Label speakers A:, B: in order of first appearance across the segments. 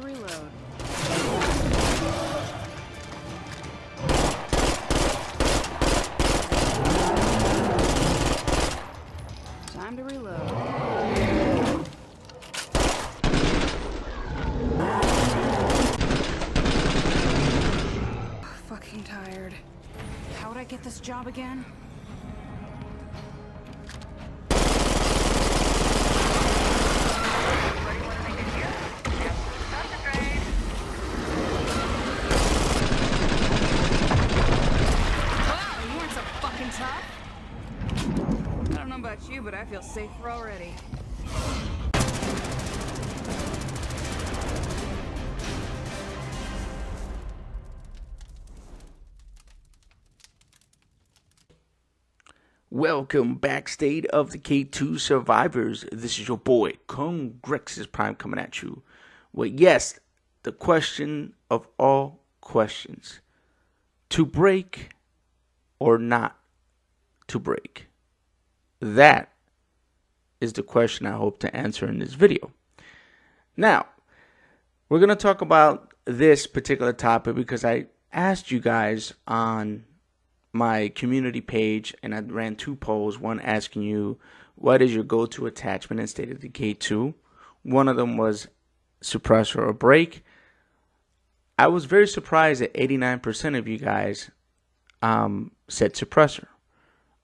A: reload. Time to reload. Fucking tired. How would I get this job again? I don't know about you, but I feel safer already.
B: Welcome back, State of Decay 2 survivors. This is your boy, Grex's Prime, coming at you. Well, yes, the question of all questions. To break or not to break? That is the question I hope to answer in this video. Now, we're going to talk about this particular topic because I asked you guys on my community page, and I ran two polls, one asking you what is your go-to attachment in State of Decay 2. One of them was suppressor or brake. I was very surprised that 89% of you guys said suppressor.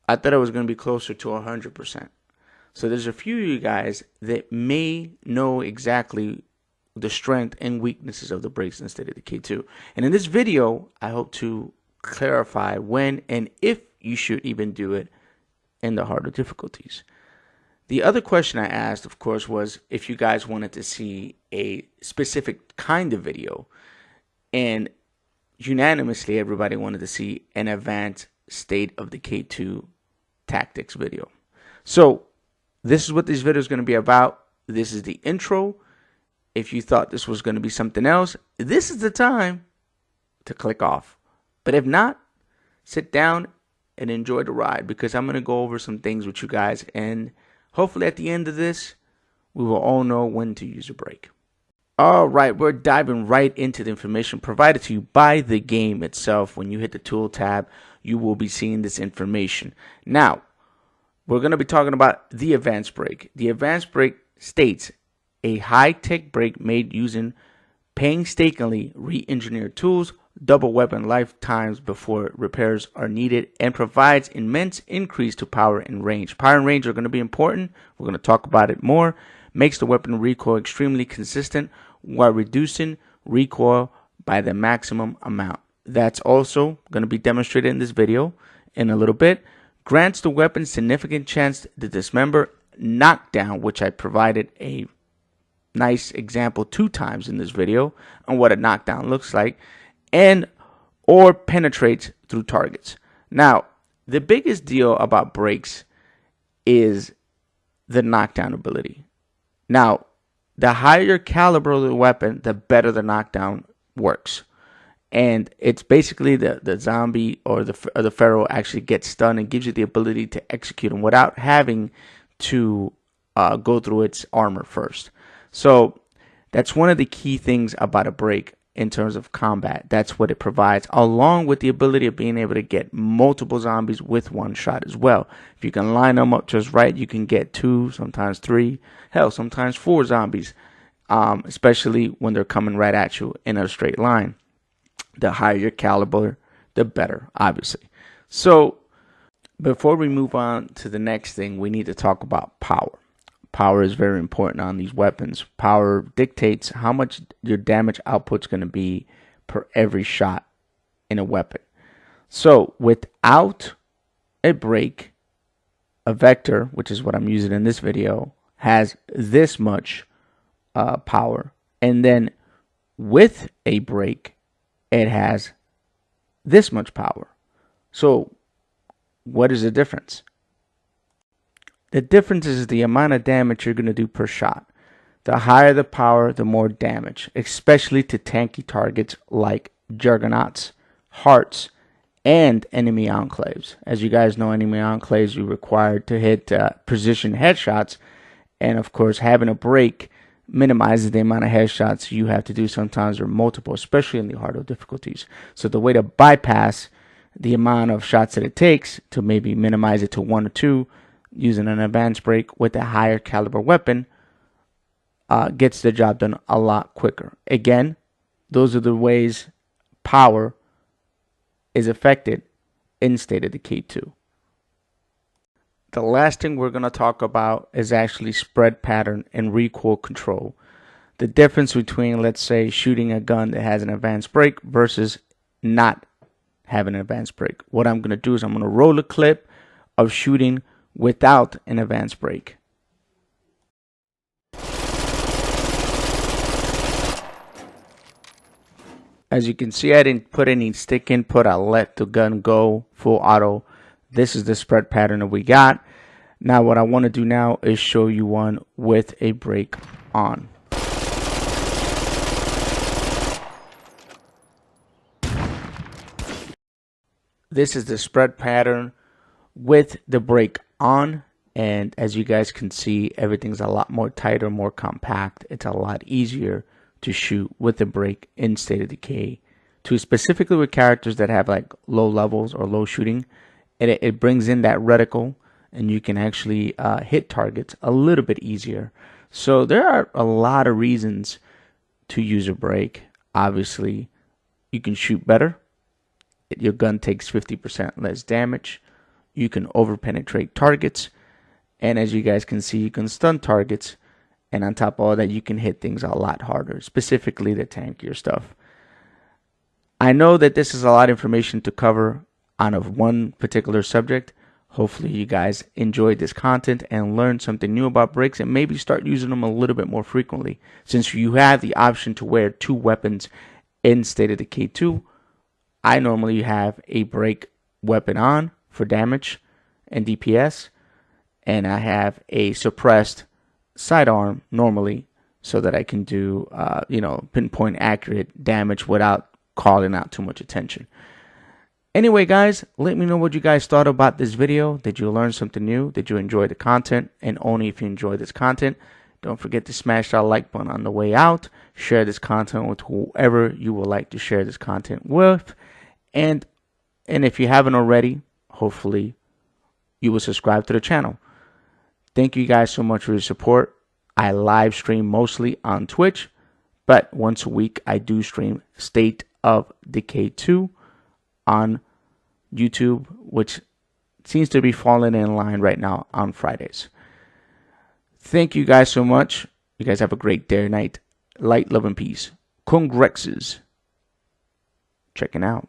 B: I thought it was going to be closer to 100%. So there's a few of you guys that may know exactly the strength and weaknesses of the brakes in State of Decay 2. And in this video, I hope to clarify when and if you should even do it in the harder difficulties. The other question I asked, of course, was if you guys wanted to see a specific kind of video. And unanimously, everybody wanted to see an advanced State of Decay 2 tactics video. So this is what this video is going to be about. This is the intro. If you thought this was going to be something else, this is the time to click off. But if not, sit down and enjoy the ride, because I'm going to go over some things with you guys, and hopefully at the end of this, we will all know when to use a brake. All right, we're diving right into the information provided to you by the game itself. When you hit the tool tab, you will be seeing this information. Now, we're going to be talking about the advanced brake. The advanced brake states a high-tech brake made using painstakingly re-engineered tools, double weapon lifetimes before repairs are needed, and provides immense increase to power and range. Power and range are going to be important. We're going to talk about it more. Makes the weapon recoil extremely consistent while reducing recoil by the maximum amount. That's also going to be demonstrated in this video in a little bit. Grants the weapon significant chance to dismember, knockdown, which I provided a nice example 2 times in this video on what a knockdown looks like, and or penetrates through targets. Now, the biggest deal about brakes is the knockdown ability. Now, the higher caliber of the weapon, the better the knockdown works. And it's basically the zombie or the feral actually gets stunned and gives you the ability to execute him without having to go through its armor first. So that's one of the key things about a brake in terms of combat. That's what it provides, along with the ability of being able to get multiple zombies with one shot as well. If you can line them up just right, you can get 2, sometimes 3, hell, sometimes 4 zombies, especially when they're coming right at you in a straight line. The higher your caliber, the better, obviously. So before we move on to the next thing, we need to talk about power. Power is very important on these weapons. Power dictates how much your damage output is going to be per every shot in a weapon. So without a brake, a vector, which is what I'm using in this video, has this much power. And then with a brake, it has this much power. So what is the difference? The difference is the amount of damage you're going to do per shot. The higher the power, the more damage, especially to tanky targets like juggernauts, hearts, and enemy enclaves. As you guys know, enemy enclaves you're required to hit precision headshots, and of course having a brake minimizes the amount of headshots you have to do sometimes, or multiple, especially in the harder difficulties. So the way to bypass the amount of shots that it takes to maybe minimize it to 1 or 2 using an advanced brake with a higher caliber weapon gets the job done a lot quicker. Again, those are the ways power is affected in State of Decay 2. The last thing we're going to talk about is actually spread pattern and recoil control. The difference between, let's say, shooting a gun that has an advanced brake versus not having an advanced brake. What I'm going to do is I'm going to roll a clip of shooting without an advanced brake. As you can see, I didn't put any stick input. I let the gun go full auto. This is the spread pattern that we got. Now what I want to do now is show you one with a brake on. This is the spread pattern with the brake on, and as you guys can see, everything's a lot more tighter, more compact. It's a lot easier to shoot with the brake in State of Decay, to specifically with characters that have like low levels or low shooting. It brings in that reticle, and you can actually hit targets a little bit easier. So there are a lot of reasons to use a brake. Obviously, you can shoot better. Your gun takes 50% less damage. You can over-penetrate targets. And as you guys can see, you can stun targets. And on top of all that, you can hit things a lot harder, specifically the tankier stuff. I know that this is a lot of information to cover on one particular subject. Hopefully you guys enjoyed this content and learned something new about brakes, and maybe start using them a little bit more frequently. Since you have the option to wear 2 weapons in State of Decay 2, I normally have a brake weapon on for damage and DPS, and I have a suppressed sidearm normally, so that I can do pinpoint accurate damage without calling out too much attention. Anyway, guys, let me know what you guys thought about this video. Did you learn something new? Did you enjoy the content? And only if you enjoy this content, don't forget to smash that like button on the way out. Share this content with whoever you would like to share this content with. And if you haven't already, hopefully you will subscribe to the channel. Thank you guys so much for your support. I live stream mostly on Twitch, but once a week I do stream State of Decay 2 on YouTube, which seems to be falling in line right now on Fridays. Thank you guys so much. You guys have a great day or night. Light, love, and peace. Congrexes. Checking out.